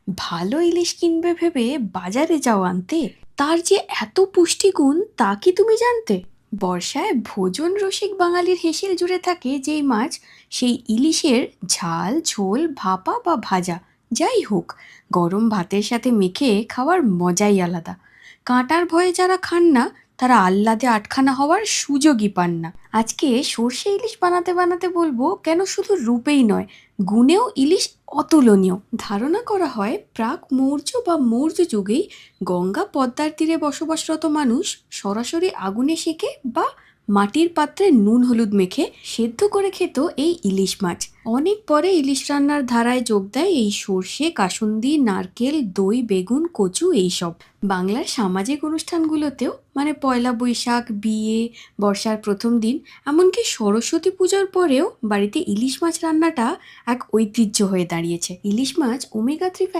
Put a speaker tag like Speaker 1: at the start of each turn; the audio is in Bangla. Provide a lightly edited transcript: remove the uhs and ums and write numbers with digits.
Speaker 1: ভালো ইলিশ কিনবে ভেবে বাজারে যাও আনতে, তার যে এত পুষ্টিগুণ তা কি তুমি জানতে? বর্ষায় ভোজন রসিক বাঙালির হেসেল জুড়ে থাকে যেই মাছ, সেই ইলিশের ঝাল ঝোল ভাপা বা ভাজা যাই হোক, গরম ভাতের সাথে মেখে খাওয়ার মজাই আলাদা। কাঁটার ভয়ে যারা খান না, তারা আহ্লাদে আটখানা হওয়ার সুযোগই পান না। আজকে সর্ষে ইলিশ বানাতে বানাতে বলবো কেন শুধু রূপেই নয়, গুণেও ইলিশ অতুলনীয়। ধারণা করা হয় প্রাক মৌর্য বা মৌর্য যুগেই গঙ্গা পদ্মার তীরে বসবাসরত মানুষ সরাসরি আগুনে সেকে বা মাটির পাত্রে নুন হলুদ মেখে সেদ্ধ করে খেত এই ইলিশ মাছ। অনেক পরে ইলিশ রান্নার ধারায় যোগ দেয় এই সর্ষে, কাসুন্দি, নারকেল, দই, বেগুন, কচু এইসব। বাংলার সামাজিক অনুষ্ঠানগুলোতেও, মানে পয়লা বৈশাখ, বিয়ে, বর্ষার প্রথম দিন, এমনকি সরস্বতী পুজোর পরেও বাড়িতে ইলিশ মাছ রান্নাটা এক ঐতিহ্য হয়ে দাঁড়িয়েছে। ইলিশ মাছ ওমেগা 3